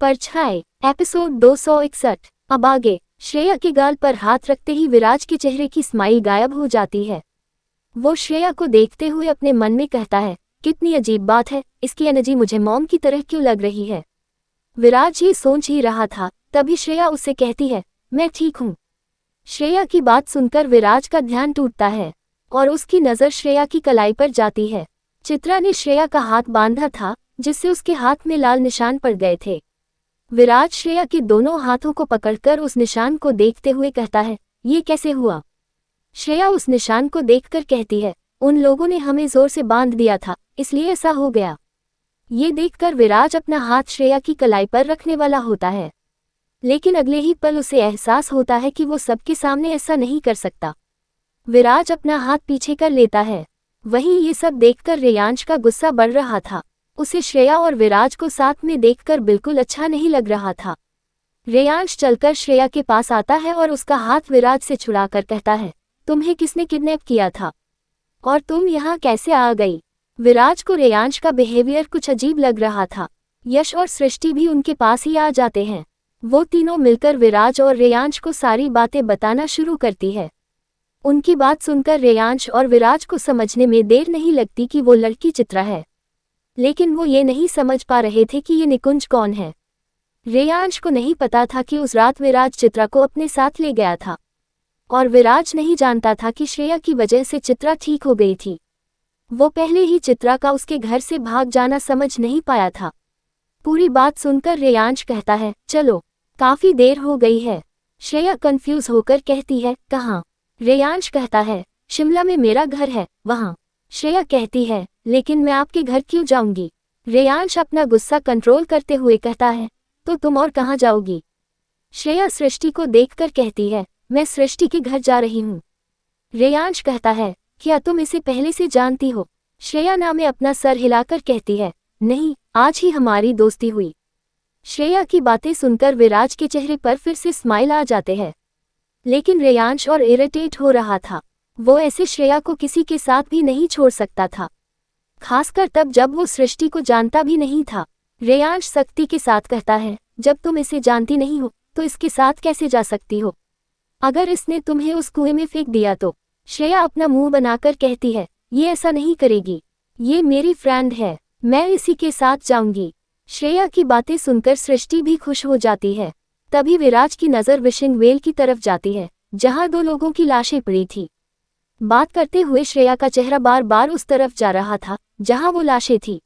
परछाई एपिसोड 261। अब आगे। श्रेया के गाल पर हाथ रखते ही विराज के चेहरे की स्माइल गायब हो जाती है। वो श्रेया को देखते हुए अपने मन में कहता है, कितनी अजीब बात है, इसकी एनर्जी मुझे मॉम की तरह क्यों लग रही है। विराज ये सोच ही रहा था, तभी श्रेया उससे कहती है, मैं ठीक हूँ। श्रेया की बात सुनकर विराज का ध्यान टूटता है और उसकी नज़र श्रेया की कलाई पर जाती है। चित्रा ने श्रेया का हाथ बांधा था, जिससे उसके हाथ में लाल निशान पड़ गए थे। विराज श्रेया के दोनों हाथों को पकड़कर उस निशान को देखते हुए कहता है, ये कैसे हुआ। श्रेया उस निशान को देखकर कहती है, उन लोगों ने हमें जोर से बांध दिया था, इसलिए ऐसा हो गया। ये देखकर विराज अपना हाथ श्रेया की कलाई पर रखने वाला होता है, लेकिन अगले ही पल उसे एहसास होता है कि वो सबके सामने ऐसा नहीं कर सकता। विराज अपना हाथ पीछे कर लेता है। वहीं ये सब देखकर रेयांश का गुस्सा बढ़ रहा था। उसे श्रेया और विराज को साथ में देखकर बिल्कुल अच्छा नहीं लग रहा था। रेयांश चलकर श्रेया के पास आता है और उसका हाथ विराज से छुड़ाकर कहता है, तुम्हें किसने किडनैप किया था और तुम यहाँ कैसे आ गई। विराज को रेयांश का बिहेवियर कुछ अजीब लग रहा था। यश और सृष्टि भी उनके पास ही आ जाते हैं। वो तीनों मिलकर विराज और रेयांश को सारी बातें बताना शुरू करती है। उनकी बात सुनकर रेयांश और विराज को समझने में देर नहीं लगती कि वो लड़की चित्रा है, लेकिन वो ये नहीं समझ पा रहे थे कि ये निकुंज कौन है। रेयांश को नहीं पता था कि उस रात विराज चित्रा को अपने साथ ले गया था, और विराज नहीं जानता था कि श्रेया की वजह से चित्रा ठीक हो गई थी। वो पहले ही चित्रा का उसके घर से भाग जाना समझ नहीं पाया था। पूरी बात सुनकर रेयांश कहता है, चलो काफी देर हो गई है। श्रेया कंफ्यूज होकर कहती है, कहाँ। रेयांश कहता है, शिमला में मेरा घर है, वहाँ। श्रेया कहती है, लेकिन मैं आपके घर क्यों जाऊंगी। रेयांश अपना गुस्सा कंट्रोल करते हुए कहता है, तो तुम और कहाँ जाओगी। श्रेया सृष्टि को देखकर कहती है, मैं सृष्टि के घर जा रही हूँ। रेयांश कहता है, क्या तुम इसे पहले से जानती हो। श्रेया नामे अपना सर हिलाकर कहती है, नहीं, आज ही हमारी दोस्ती हुई। श्रेया की बातें सुनकर विराज के चेहरे पर फिर से स्माइल आ जाते हैं, लेकिन रेयांश और इरिटेट हो रहा था। वो ऐसे श्रेया को किसी के साथ भी नहीं छोड़ सकता था, खासकर तब जब वो सृष्टि को जानता भी नहीं था। रेयांश सख्ती के साथ कहता है, जब तुम इसे जानती नहीं हो तो इसके साथ कैसे जा सकती हो। अगर इसने तुम्हें उस कुएं में फेंक दिया तो। श्रेया अपना मुंह बनाकर कहती है, ये ऐसा नहीं करेगी, ये मेरी फ्रेंड है, मैं इसी के साथ जाऊंगी। श्रेया की बातें सुनकर सृष्टि भी खुश हो जाती है। तभी विराज की नज़र विशिंग वेल की तरफ जाती है, जहां दो लोगों की लाशें पड़ी थी। बात करते हुए श्रेया का चेहरा बार बार उस तरफ जा रहा था जहां वो लाशें थी,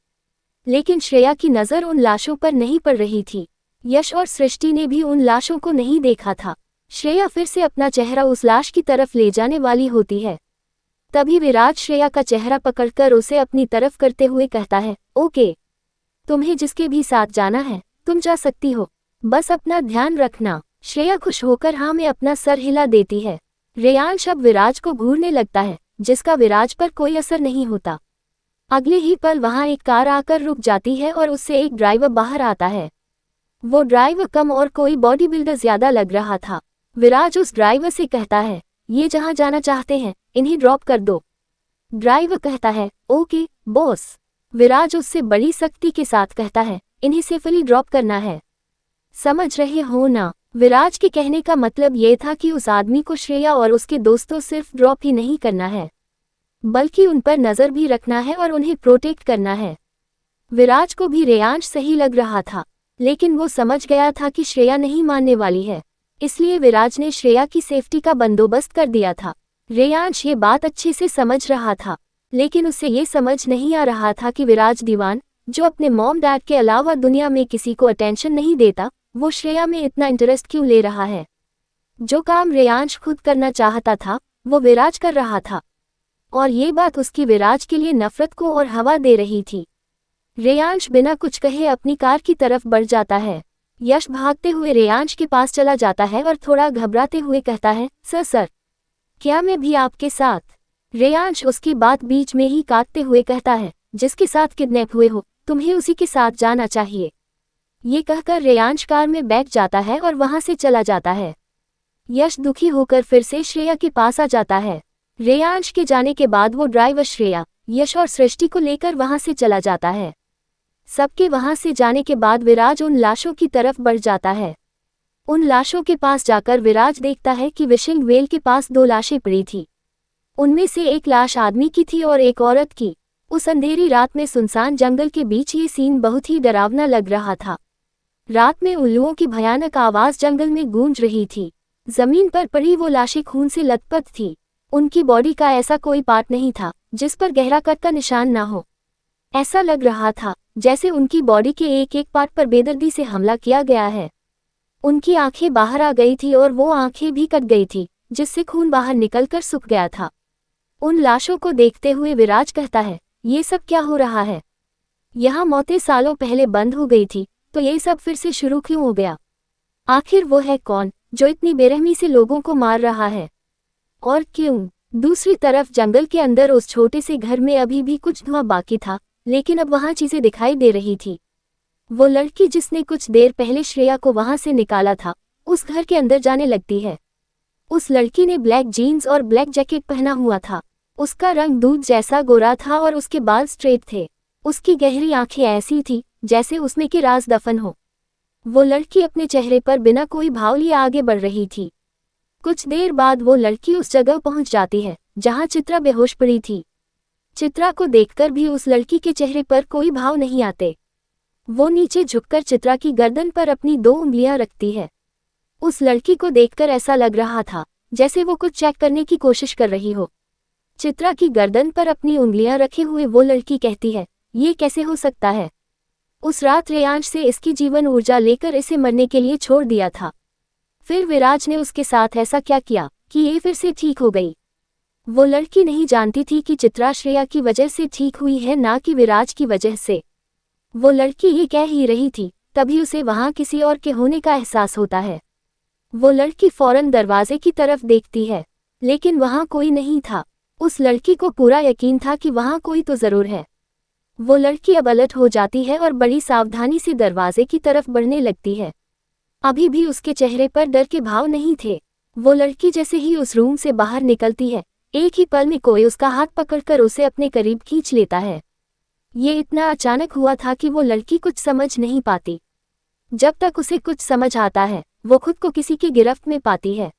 लेकिन श्रेया की नज़र उन लाशों पर नहीं पड़ रही थी। यश और सृष्टि ने भी उन लाशों को नहीं देखा था। श्रेया फिर से अपना चेहरा उस लाश की तरफ ले जाने वाली होती है। तभी विराज श्रेया का चेहरा पकड़कर उसे अपनी तरफ करते हुए कहता है, ओके, तुम्हें जिसके भी साथ जाना है तुम जा सकती हो, बस अपना ध्यान रखना। श्रेया खुश होकर हाँ में अपना सर हिला देती है। रेयांश अब विराज को घूरने लगता है, जिसका विराज पर कोई असर नहीं होता। अगले ही पल वहां एक कार आकर रुक जाती है और उससे एक ड्राइवर बाहर आता है। वो ड्राइवर कम और कोई बॉडी बिल्डर ज्यादा लग रहा था। विराज उस ड्राइवर से कहता है, ये जहां जाना चाहते हैं इन्हें ड्रॉप कर दो। ड्राइवर कहता है, ओके बॉस। विराज उससे बड़ी सख्ती के साथ कहता है, इन्हें सेफली ड्रॉप करना है, समझ रहे हो ना। विराज के कहने का मतलब ये था कि उस आदमी को श्रेया और उसके दोस्तों सिर्फ ड्रॉप ही नहीं करना है, बल्कि उन पर नज़र भी रखना है और उन्हें प्रोटेक्ट करना है। विराज को भी रेयांश सही लग रहा था, लेकिन वो समझ गया था कि श्रेया नहीं मानने वाली है, इसलिए विराज ने श्रेया की सेफ्टी का बंदोबस्त कर दिया था। रेयांश ये बात अच्छे से समझ रहा था, लेकिन उसे ये समझ नहीं आ रहा था कि विराज दीवान, जो अपने मॉम डैड के अलावा दुनिया में किसी को अटेंशन नहीं देता, वो श्रेया में इतना इंटरेस्ट क्यों ले रहा है। जो काम रेयांश खुद करना चाहता था वो विराज कर रहा था, और ये बात उसकी विराज के लिए नफरत को और हवा दे रही थी। रेयांश बिना कुछ कहे अपनी कार की तरफ बढ़ जाता है। यश भागते हुए रेयांश के पास चला जाता है और थोड़ा घबराते हुए कहता है, सर क्या मैं भी आपके साथ। रेयांश उसकी बात बीच में ही काटते हुए कहता है, जिसके साथ किडनैप हुए हो तुम्हें उसी के साथ जाना चाहिए। ये कहकर रेयांश कार में बैठ जाता है और वहां से चला जाता है। यश दुखी होकर फिर से श्रेया के पास आ जाता है। रेयांश के जाने के बाद वो ड्राइवर श्रेया, यश और सृष्टि को लेकर वहां से चला जाता है। सबके वहां से जाने के बाद विराज उन लाशों की तरफ बढ़ जाता है। उन लाशों के पास जाकर विराज देखता है कि विशिंग वेल के पास 2 लाशें पड़ी थी। उनमें से एक लाश आदमी की थी और एक औरत की। उस अंधेरी रात में सुनसान जंगल के बीच ये सीन बहुत ही डरावना लग रहा था। रात में उल्लुओं की भयानक आवाज जंगल में गूंज रही थी। जमीन पर पड़ी वो लाशें खून से लथपथ थी। उनकी बॉडी का ऐसा कोई पार्ट नहीं था जिस पर गहरा कट का निशान ना हो। ऐसा लग रहा था जैसे उनकी बॉडी के एक एक पार्ट पर बेदर्दी से हमला किया गया है। उनकी आंखें बाहर आ गई थी और वो आंखें भी कट गई थी, जिससे खून बाहर निकलकर सूख गया था। उन लाशों को देखते हुए विराज कहता है, ये सब क्या हो रहा है? यहाँ मौतें सालों पहले बंद हो गई थी, तो ये सब फिर से शुरू क्यों हो गया? आखिर वो है कौन जो इतनी बेरहमी से लोगों को मार रहा है, और क्यों? दूसरी तरफ जंगल के अंदर उस छोटे से घर में अभी भी कुछ धुआं बाकी था, लेकिन अब वहां चीजें दिखाई दे रही थी। वो लड़की जिसने कुछ देर पहले श्रेया को वहां से निकाला था, उस घर के अंदर जाने लगती है। उस लड़की ने ब्लैक जीन्स और ब्लैक जैकेट पहना हुआ था। उसका रंग दूध जैसा गोरा था और उसके बाल स्ट्रेट थे। उसकी गहरी आंखें ऐसी थी जैसे उसमें के राज दफन हो। वो लड़की अपने चेहरे पर बिना कोई भाव लिए आगे बढ़ रही थी। कुछ देर बाद वो लड़की उस जगह पहुंच जाती है जहां चित्रा बेहोश पड़ी थी। चित्रा को देखकर भी उस लड़की के चेहरे पर कोई भाव नहीं आते। वो नीचे झुककर चित्रा की गर्दन पर अपनी 2 उंगलियां रखती है। उस लड़की को देखकर ऐसा लग रहा था जैसे वो कुछ चेक करने की कोशिश कर रही हो। चित्रा की गर्दन पर अपनी उंगलियां रखे हुए वो लड़की कहती है, ये कैसे हो सकता है? उस रात रेयांश से इसकी जीवन ऊर्जा लेकर इसे मरने के लिए छोड़ दिया था। फिर विराज ने उसके साथ ऐसा क्या किया कि ये फिर से ठीक हो गई? वो लड़की नहीं जानती थी कि चित्रा श्रेया की वजह से ठीक हुई है, ना कि विराज की वजह से। वो लड़की ये कह ही रही थी, तभी उसे वहां किसी और के होने का एहसास होता है। वो लड़की फौरन दरवाजे की तरफ देखती है, लेकिन वहां कोई नहीं था। उस लड़की को पूरा यकीन था कि वहां कोई तो जरूर है। वो लड़की अब अलर्ट हो जाती है और बड़ी सावधानी से दरवाजे की तरफ बढ़ने लगती है। अभी भी उसके चेहरे पर डर के भाव नहीं थे। वो लड़की जैसे ही उस रूम से बाहर निकलती है, एक ही पल में कोई उसका हाथ पकड़कर उसे अपने करीब खींच लेता है। ये इतना अचानक हुआ था कि वो लड़की कुछ समझ नहीं पाती। जब तक उसे कुछ समझ आता है, वो खुद को किसी की गिरफ्त में पाती है।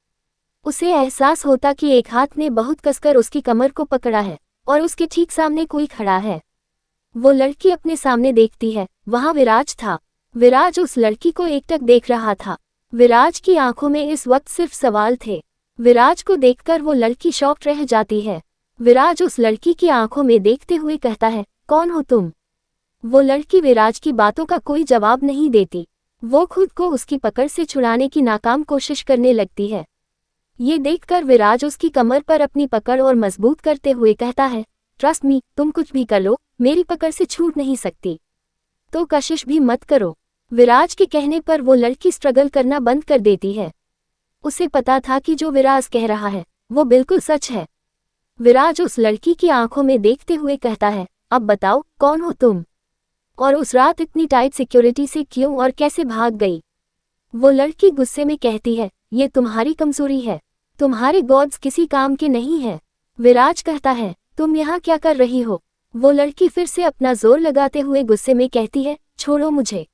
उसे एहसास होता कि एक हाथ ने बहुत कसकर उसकी कमर को पकड़ा है और उसके ठीक सामने कोई खड़ा है। वो लड़की अपने सामने देखती है, वहां विराज था। विराज उस लड़की को एकटक देख रहा था। विराज की आंखों में इस वक्त सिर्फ सवाल थे। विराज को देखकर वो लड़की शॉक्ड रह जाती है। विराज उस लड़की की आंखों में देखते हुए कहता है, कौन हो तुम? वो लड़की विराज की बातों का कोई जवाब नहीं देती। वो खुद को उसकी पकड़ से छुड़ाने की नाकाम कोशिश करने लगती है। ये देखकर विराज उसकी कमर पर अपनी पकड़ और मजबूत करते हुए कहता है, ट्रस्ट मी, तुम कुछ भी कर लो, मेरी पकड़ से छूट नहीं सकती, तो कशिश भी मत करो। विराज के कहने पर वो लड़की स्ट्रगल करना बंद कर देती है। उसे पता था कि जो विराज कह रहा है वो बिल्कुल सच है। विराज उस लड़की की आंखों में देखते हुए कहता है, अब बताओ कौन हो तुम, और उस रात इतनी टाइट सिक्योरिटी से क्यों और कैसे भाग गई? वो लड़की गुस्से में कहती है, ये तुम्हारी कमजोरी है, तुम्हारे गॉड्स किसी काम के नहीं है। विराज कहता है, तुम यहाँ क्या कर रही हो? वो लड़की फिर से अपना जोर लगाते हुए गुस्से में कहती है, छोड़ो मुझे।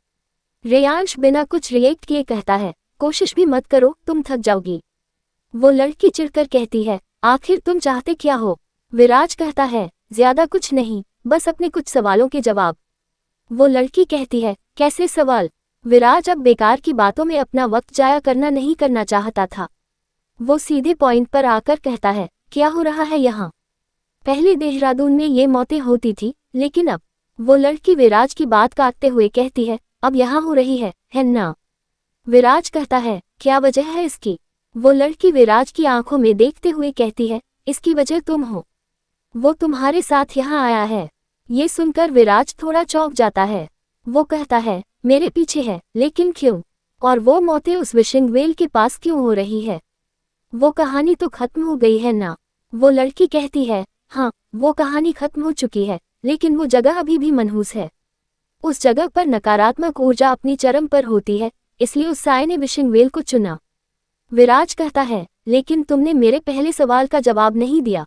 रेयांश बिना कुछ रिएक्ट किए कहता है, कोशिश भी मत करो, तुम थक जाओगी। वो लड़की चिढ़कर कहती है, आखिर तुम चाहते क्या हो? विराज कहता है, ज्यादा कुछ नहीं, बस अपने कुछ सवालों के जवाब। वो लड़की कहती है, कैसे सवाल? विराज अब बेकार की बातों में अपना वक्त जाया नहीं करना चाहता था। वो सीधे पॉइंट पर आकर कहता है, क्या हो रहा है यहाँ? पहले देहरादून में ये मौतें होती थी, लेकिन अब? वो लड़की विराज की बात काटते हुए कहती है, अब यहाँ हो रही है ना? विराज कहता है, क्या वजह है इसकी? वो लड़की विराज की आंखों में देखते हुए कहती है, इसकी वजह तुम हो। वो तुम्हारे साथ यहाँ आया है। ये सुनकर विराज थोड़ा चौंक जाता है। वो कहता है, मेरे पीछे है, लेकिन क्यों? और वो मौतें उस विशिंग वेल के पास क्यों हो रही है? वो कहानी तो खत्म हो गई है ना? वो लड़की कहती है, हाँ, वो कहानी खत्म हो चुकी है, लेकिन वो जगह अभी भी मनहूस है। उस जगह पर नकारात्मक ऊर्जा अपनी चरम पर होती है, इसलिए उस साय ने विशिंग वेल को चुना। विराज कहता है, लेकिन तुमने मेरे पहले सवाल का जवाब नहीं दिया,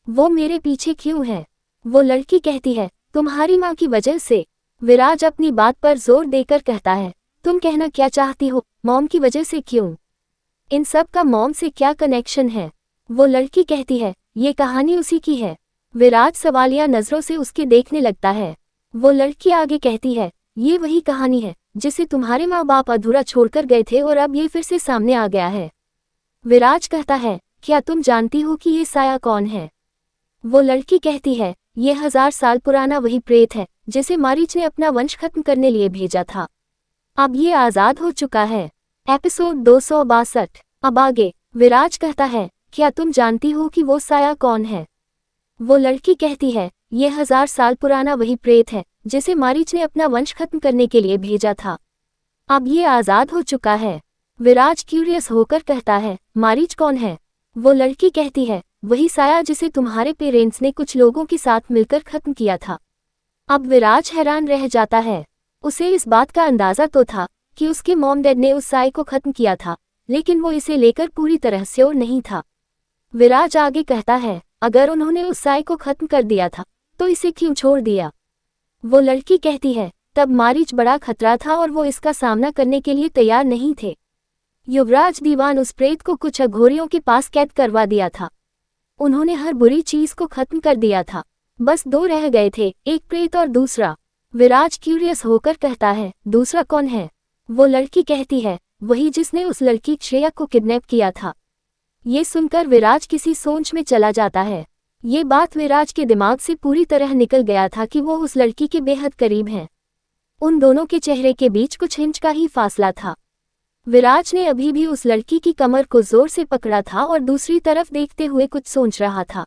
वो मेरे पीछे क्यों है? वो लड़की कहती है, तुम्हारी माँ की वजह से। विराज अपनी बात पर जोर देकर कहता है, तुम कहना क्या चाहती हो, मॉम की वजह से क्यों? इन सब का मॉम से क्या कनेक्शन है? वो लड़की कहती है, ये कहानी उसी की है। विराज सवालिया नजरों से उसके देखने लगता है। वो लड़की आगे कहती है, ये वही कहानी है जिसे तुम्हारे माँ बाप अधूरा छोड़कर गए थे और अब ये फिर से सामने आ गया है। विराज कहता है, क्या तुम जानती हो कि ये साया कौन है? वो लड़की कहती है, ये 1000 साल पुराना वही प्रेत है जिसे मारीच ने अपना वंश खत्म करने लिए भेजा था। अब ये आजाद हो चुका है। एपिसोड 262। अब आगे। विराज कहता है, क्या तुम जानती हो कि वो साया कौन है? वो लड़की कहती है, ये 1000 साल पुराना वही प्रेत है जिसे मारीच ने अपना वंश खत्म करने के लिए भेजा था। अब ये आजाद हो चुका है। विराज क्यूरियस होकर कहता है, मारीच कौन है? वो लड़की कहती है, वही साया जिसे तुम्हारे पेरेंट्स ने कुछ लोगों के साथ मिलकर खत्म किया था। अब विराज हैरान रह जाता है। उसे इस बात का अंदाजा तो था कि उसके मॉम डैड ने उस साये को खत्म किया था, लेकिन वो इसे लेकर पूरी तरह श्योर नहीं था। विराज आगे कहता है, अगर उन्होंने उस साये को खत्म कर दिया था तो इसे क्यों छोड़ दिया? वो लड़की कहती है, तब मारीच बड़ा खतरा था और वो इसका सामना करने के लिए तैयार नहीं थे। युवराज दीवान उस प्रेत को कुछ अघोरियों के पास कैद करवा दिया था। उन्होंने हर बुरी चीज को खत्म कर दिया था। बस 2 रह गए थे, एक प्रेत और दूसरा। विराज क्यूरियस होकर कहता है, दूसरा कौन है? वो लड़की कहती है, वही जिसने उस लड़की श्रेया को किडनैप किया था। ये सुनकर विराज किसी सोच में चला जाता है। ये बात विराज के दिमाग से पूरी तरह निकल गया था कि वो उस लड़की के बेहद करीब हैं। उन दोनों के चेहरे के बीच कुछ इंच का ही फासला था। विराज ने अभी भी उस लड़की की कमर को जोर से पकड़ा था और दूसरी तरफ देखते हुए कुछ सोच रहा था,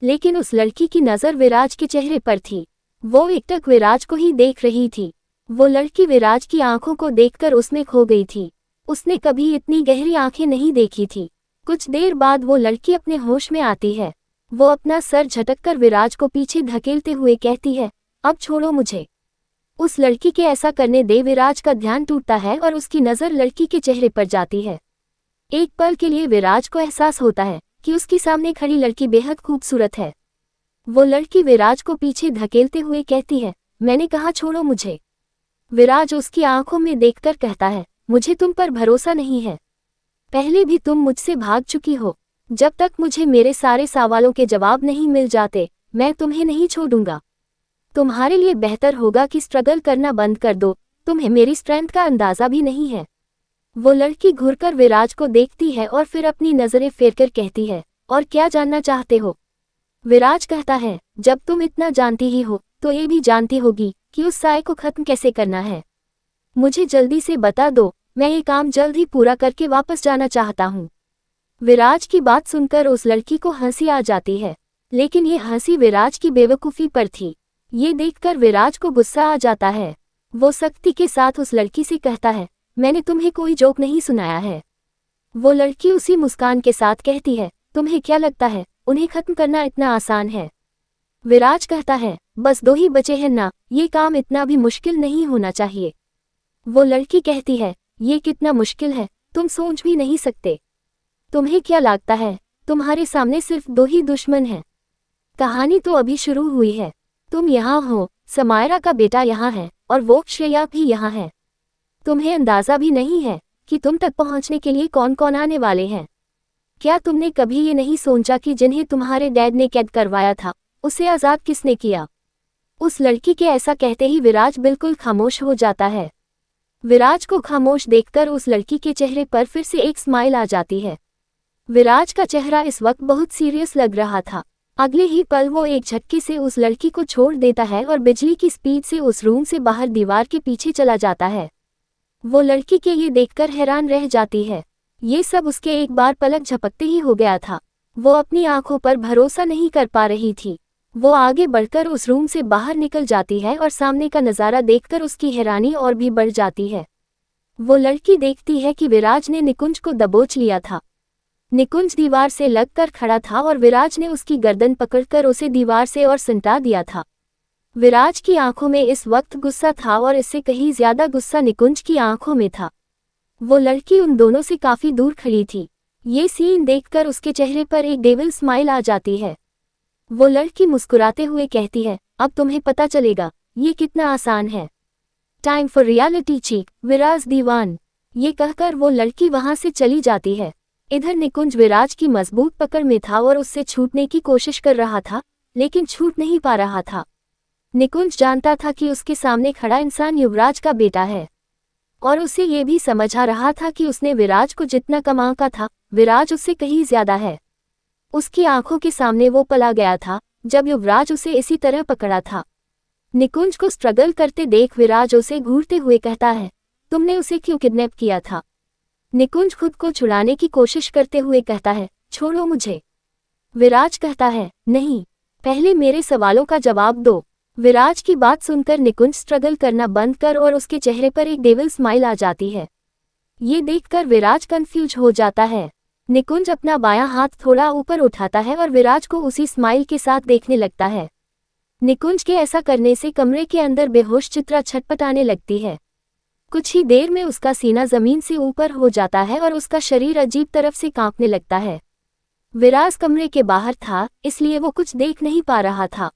लेकिन उस लड़की की नज़र विराज के चेहरे पर थी। वो एकटक विराज को ही देख रही थी। वो लड़की विराज की आंखों को देखकर उसमें खो गई थी। उसने कभी इतनी गहरी आंखें नहीं देखी थी। कुछ देर बाद वो लड़की अपने होश में आती है। वो अपना सर झटककर विराज को पीछे धकेलते हुए कहती है, अब छोड़ो मुझे। उस लड़की के ऐसा करने दे विराज का ध्यान टूटता है और उसकी नज़र लड़की के चेहरे पर जाती है। एक पल के लिए विराज को एहसास होता है कि उसकी सामने खड़ी लड़की बेहद खूबसूरत है। वो लड़की विराज को पीछे धकेलते हुए कहती है, मैंने कहा छोड़ो मुझे। विराज उसकी आंखों में देखकर कहता है, मुझे तुम पर भरोसा नहीं है। पहले भी तुम मुझसे भाग चुकी हो। जब तक मुझे मेरे सारे सवालों के जवाब नहीं मिल जाते, मैं तुम्हें नहीं छोड़ूंगा। तुम्हारे लिए बेहतर होगा कि स्ट्रगल करना बंद कर दो। तुम्हें मेरी स्ट्रेंथ का अंदाजा भी नहीं है। वो लड़की घूरकर विराज को देखती है और फिर अपनी नजरें फेरकर कहती है, और क्या जानना चाहते हो? विराज कहता है, जब तुम इतना जानती ही हो तो ये भी जानती होगी कि उस साये को खत्म कैसे करना है। मुझे जल्दी से बता दो, मैं ये काम जल्द ही पूरा करके वापस जाना चाहता हूँ। विराज की बात सुनकर उस लड़की को हंसी आ जाती है, लेकिन ये हंसी विराज की बेवकूफ़ी पर थी। ये देखकर विराज को गुस्सा आ जाता है। वो सख्ती के साथ उस लड़की से कहता है, मैंने तुम्हें कोई जोक नहीं सुनाया है। वो लड़की उसी मुस्कान के साथ कहती है, तुम्हें क्या लगता है उन्हें खत्म करना इतना आसान है? विराज कहता है, बस 2 ही बचे हैं ना, ये काम इतना भी मुश्किल नहीं होना चाहिए। वो लड़की कहती है, ये कितना मुश्किल है, तुम सोच भी नहीं सकते। तुम्हें क्या लगता है तुम्हारे सामने सिर्फ 2 ही दुश्मन हैं? कहानी तो अभी शुरू हुई है। तुम यहाँ हो, समायरा का बेटा यहाँ है और वो श्रेया भी यहाँ है। तुम्हें अंदाजा भी नहीं है कि तुम तक पहुँचने के लिए कौन कौन आने वाले हैं। क्या तुमने कभी ये नहीं सोचा कि जिन्हें तुम्हारे डैड ने कैद करवाया था उसे आज़ाद किसने किया? उस लड़की के ऐसा कहते ही विराज बिल्कुल खामोश हो जाता है। विराज को खामोश देखकर उस लड़की के चेहरे पर फिर से एक स्माइल आ जाती है। विराज का चेहरा इस वक्त बहुत सीरियस लग रहा था। अगले ही पल वो एक झटके से उस लड़की को छोड़ देता है और बिजली की स्पीड से उस रूम से बाहर दीवार के पीछे चला जाता है। वो लड़की के ये देखकर हैरान रह जाती है। ये सब उसके एक बार पलक झपकते ही हो गया था। वो अपनी आंखों पर भरोसा नहीं कर पा रही थी। वो आगे बढ़कर उस रूम से बाहर निकल जाती है और सामने का नज़ारा देखकर उसकी हैरानी और भी बढ़ जाती है। वो लड़की देखती है कि विराज ने निकुंज को दबोच लिया था। निकुंज दीवार से लगकर खड़ा था और विराज ने उसकी गर्दन पकड़कर उसे दीवार से और सिमटा दिया था। विराज की आंखों में इस वक्त गुस्सा था और इससे कहीं ज्यादा गुस्सा निकुंज की आंखों में था। वो लड़की उन दोनों से काफी दूर खड़ी थी। ये सीन देखकर उसके चेहरे पर एक डेविल स्माइल आ जाती है। वो लड़की मुस्कुराते हुए कहती है, अब तुम्हें पता चलेगा ये कितना आसान है। टाइम फॉर रियलिटी चीक, विराज दीवान। ये कहकर वो लड़की वहां से चली जाती है। इधर निकुंज विराज की मजबूत पकड़ में था और उससे छूटने की कोशिश कर रहा था, लेकिन छूट नहीं पा रहा था। निकुंज जानता था कि उसके सामने खड़ा इंसान युवराज का बेटा है, और उसे ये भी समझ आ रहा था कि उसने विराज को जितना कमा का था, विराज उससे कहीं ज्यादा है। उसकी आंखों के सामने वो पला गया था जब युवराज उसे इसी तरह पकड़ा था। निकुंज को स्ट्रगल करते देख विराज उसे घूरते हुए कहता है, तुमने उसे क्यों किडनैप किया था? निकुंज खुद को छुड़ाने की कोशिश करते हुए कहता है, छोड़ो मुझे। विराज कहता है, नहीं, पहले मेरे सवालों का जवाब दो। विराज की बात सुनकर निकुंज स्ट्रगल करना बंद कर और उसके चेहरे पर एक डेविल स्माइल आ जाती है। ये देखकर विराज कंफ्यूज हो जाता है। निकुंज अपना बायां हाथ थोड़ा ऊपर उठाता है और विराज को उसी स्माइल के साथ देखने लगता है। निकुंज के ऐसा करने से कमरे के अंदर बेहोश चित्रा छटपटाने लगती है। कुछ ही देर में उसका सीना जमीन से ऊपर हो जाता है और उसका शरीर अजीब तरफ से कांपने लगता है। विराज कमरे के बाहर था, इसलिए वो कुछ देख नहीं पा रहा था।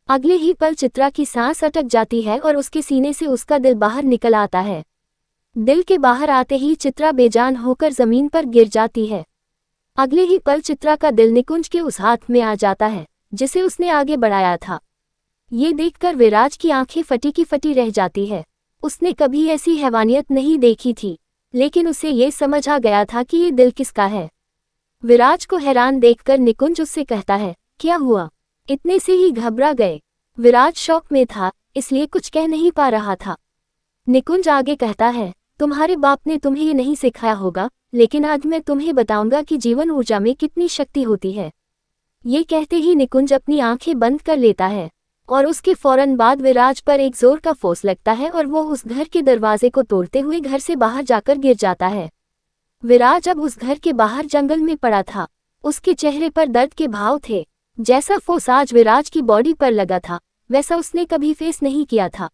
अगले ही पल चित्रा की सांस अटक जाती है और उसके सीने से उसका दिल बाहर निकल आता है। दिल के बाहर आते ही चित्रा बेजान होकर जमीन पर गिर जाती है। अगले ही पल चित्रा का दिल निकुंज के उस हाथ में आ जाता है जिसे उसने आगे बढ़ाया था। ये देखकर विराज की आंखें फटी की फटी रह जाती है। उसने कभी ऐसी हैवानियत नहीं देखी थी, लेकिन उसे ये समझ आ गया था कि ये दिल किसका है। विराज को हैरान देखकर निकुंज उससे कहता है, क्या हुआ? इतने से ही घबरा गए? विराज शॉक में था, इसलिए कुछ कह नहीं पा रहा था। निकुंज आगे कहता है, तुम्हारे बाप ने तुम्हें ये नहीं सिखाया होगा, लेकिन आज मैं तुम्हें बताऊंगा कि जीवन ऊर्जा में कितनी शक्ति होती है। ये कहते ही निकुंज अपनी आंखें बंद कर लेता है और उसके फौरन बाद विराज पर एक जोर का फोर्स लगता है और वो उस घर के दरवाजे को तोड़ते हुए घर से बाहर जाकर गिर जाता है। विराज अब उस घर के बाहर जंगल में पड़ा था। उसके चेहरे पर दर्द के भाव थे। जैसा फोर्स आज विराज की बॉडी पर लगा था, वैसा उसने कभी फेस नहीं किया था।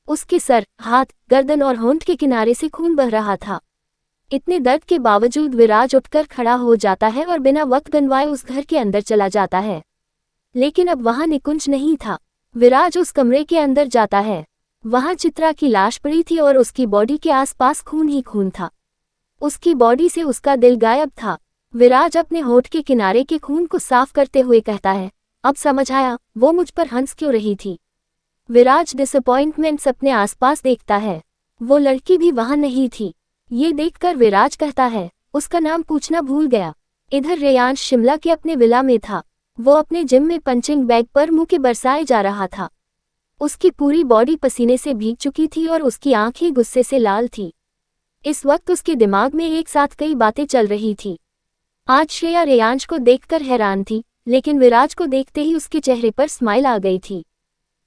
उसके सर, हाथ, गर्दन और होंठ के किनारे से खून बह रहा था। इतने दर्द के बावजूद विराज उठकर खड़ा हो जाता है और बिना वक्त गंवाए उस घर के अंदर चला जाता है। लेकिन अब वहां निकुंज नहीं था। विराज उस कमरे के अंदर जाता है। वहां चित्रा की लाश पड़ी थी और उसकी बॉडी के आसपास खून ही खून था। उसकी बॉडी से उसका दिल गायब था। विराज अपने होठ के किनारे के खून को साफ करते हुए कहता है, अब समझ आया वो मुझ पर हंस क्यों रही थी। विराज डिसअपॉइंटमेंट अपने आसपास देखता है। वो लड़की भी वहां नहीं थी। ये देखकर विराज कहता है, उसका नाम पूछना भूल गया। इधर रेयांश शिमला के अपने विला में था। वो अपने जिम में पंचिंग बैग पर मुंह के बरसाए जा रहा था। उसकी पूरी बॉडी पसीने से भीग चुकी थी और उसकी आंखें गुस्से से लाल थी। इस वक्त उसके दिमाग में एक साथ कई बातें चल रही थी। आज श्रेया रेयांश को देखकर हैरान थी, लेकिन विराज को देखते ही उसके चेहरे पर स्माइल आ गई थी।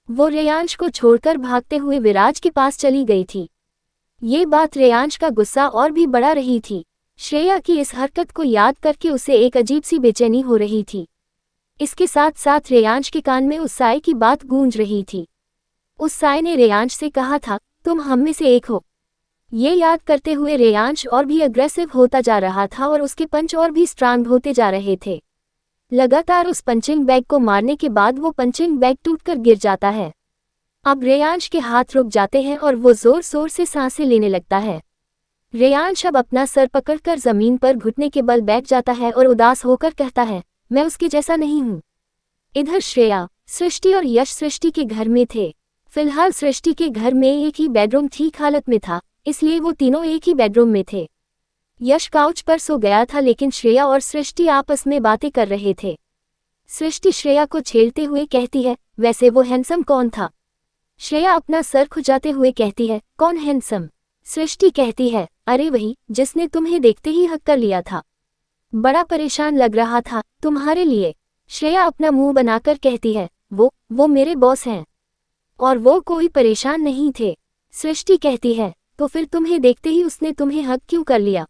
वो रेयांश को छोड़कर भागते हुए विराज के पास चली गई थी। ये बात रेयांश का गुस्सा और भी बढ़ा रही थी। श्रेया की इस हरकत को याद करके उसे एक अजीब सी बेचैनी हो रही थी। इसके साथ साथ रेयांश के कान में उस साय की बात गूंज रही थी। उस साय ने रेयांश से कहा था, तुम हम में से एक हो। ये याद करते हुए रेयांश और भी अग्रेसिव होता जा रहा था और उसके पंच और भी स्ट्रांग होते जा रहे थे। लगातार उस पंचिंग बैग को मारने के बाद वो पंचिंग बैग टूटकर गिर जाता है। अब रेयांश के हाथ रुक जाते हैं और वो जोर जोर से सांसें लेने लगता है। रेयांश अब अपना सर पकड़कर जमीन पर घुटने के बल बैठ जाता है और उदास होकर कहता है, मैं उसके जैसा नहीं हूँ। इधर श्रेया, सृष्टि और यश सृष्टि के घर में थे। फिलहाल सृष्टि के घर में एक ही बेडरूम ठीक हालत में था, इसलिए वो तीनों एक ही बेडरूम में थे। यश काउच पर सो गया था, लेकिन श्रेया और सृष्टि आपस में बातें कर रहे थे। सृष्टि श्रेया को छेड़ते हुए कहती है, वैसे वो हैंडसम कौन था? श्रेया अपना सर खुजाते हुए कहती है, कौन हैंडसम? सृष्टि कहती है, अरे वही जिसने तुम्हें देखते ही हक कर लिया था। बड़ा परेशान लग रहा था तुम्हारे लिए। श्रेया अपना मुंह बनाकर कहती है, वो मेरे बॉस हैं और वो कोई परेशान नहीं थे। सृष्टि कहती है, तो फिर तुम्हें देखते ही उसने तुम्हें हक क्यों कर लिया?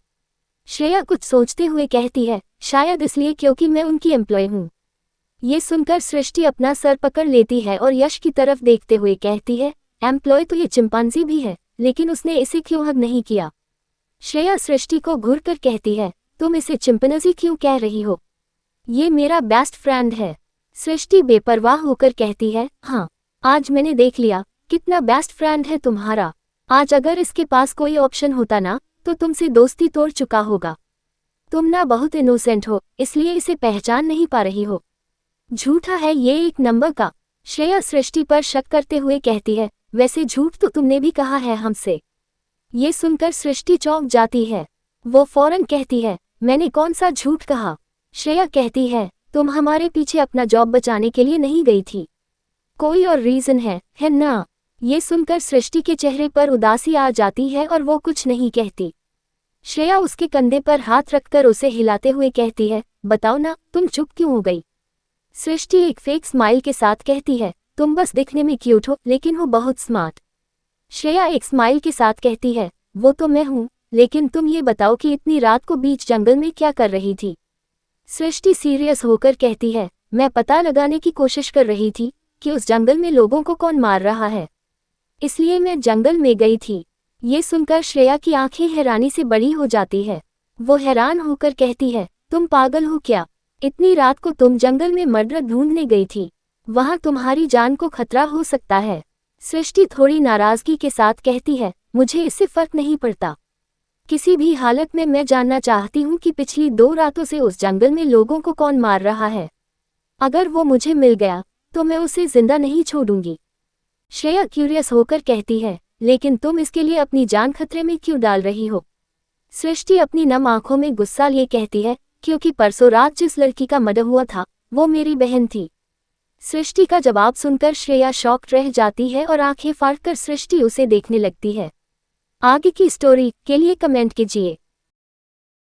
श्रेया कुछ सोचते हुए कहती है, शायद इसलिए क्योंकि मैं उनकी एम्प्लॉय हूँ। ये सुनकर सृष्टि अपना सर पकड़ लेती है और यश की तरफ देखते हुए कहती है, एम्प्लॉय तो ये चिंपांजी भी है, लेकिन उसने इसे क्यों हक नहीं किया? श्रेया सृष्टि को घूरकर कहती है, तुम इसे चिंपांजी क्यों कह रही हो? ये मेरा बेस्ट फ्रेंड है। सृष्टि बेपरवाह होकर कहती है, हाँ, आज मैंने देख लिया कितना बेस्ट फ्रेंड है तुम्हारा। आज अगर इसके पास कोई ऑप्शन होता ना तो तुमसे दोस्ती तोड़ चुका होगा। तुम ना बहुत इनोसेंट हो, इसलिए इसे पहचान नहीं पा रही हो। झूठा है ये एक नंबर का। श्रेया सृष्टि पर शक करते हुए कहती है, वैसे झूठ तो तुमने भी कहा है हमसे। ये सुनकर सृष्टि चौंक जाती है। वो फौरन कहती है, मैंने कौन सा झूठ कहा। श्रेया कहती है, तुम हमारे पीछे अपना जॉब बचाने के लिए नहीं गई थी, कोई और रीजन है ना। ये सुनकर सृष्टि के चेहरे पर उदासी आ जाती है और वो कुछ नहीं कहती। श्रेया उसके कंधे पर हाथ रखकर उसे हिलाते हुए कहती है, बताओ ना तुम चुप क्यों हो गई। सृष्टि एक फेक स्माइल के साथ कहती है, तुम बस दिखने में क्यूट हो लेकिन हो बहुत स्मार्ट। श्रेया एक स्माइल के साथ कहती है, वो तो मैं हूँ, लेकिन तुम ये बताओ कि इतनी रात को बीच जंगल में क्या कर रही थी। सृष्टि सीरियस होकर कहती है, मैं पता लगाने की कोशिश कर रही थी कि उस जंगल में लोगों को कौन मार रहा है, इसलिए मैं जंगल में गई थी। ये सुनकर श्रेया की आंखें हैरानी से बड़ी हो जाती है। वो हैरान होकर कहती है, तुम पागल हो क्या। इतनी रात को तुम जंगल में मर्डर ढूंढने गई थी, वहां तुम्हारी जान को खतरा हो सकता है। सृष्टि थोड़ी नाराजगी के साथ कहती है, मुझे इससे फर्क नहीं पड़ता। किसी भी हालत में मैं जानना चाहती हूँ कि पिछली 2 रातों से उस जंगल में लोगों को कौन मार रहा है। अगर वो मुझे मिल गया तो मैं उसे जिंदा नहीं छोड़ूंगी। श्रेया क्यूरियस होकर कहती है, लेकिन तुम इसके लिए अपनी जान खतरे में क्यों डाल रही हो। सृष्टि अपनी नम आंखों में गुस्सा लिए कहती है, क्योंकि परसों रात जिस लड़की का मर्डर हुआ था वो मेरी बहन थी। सृष्टि का जवाब सुनकर श्रेया शॉक्ड रह जाती है और आंखें फाड़कर सृष्टि उसे देखने लगती है। आगे की स्टोरी के लिए कमेंट कीजिए।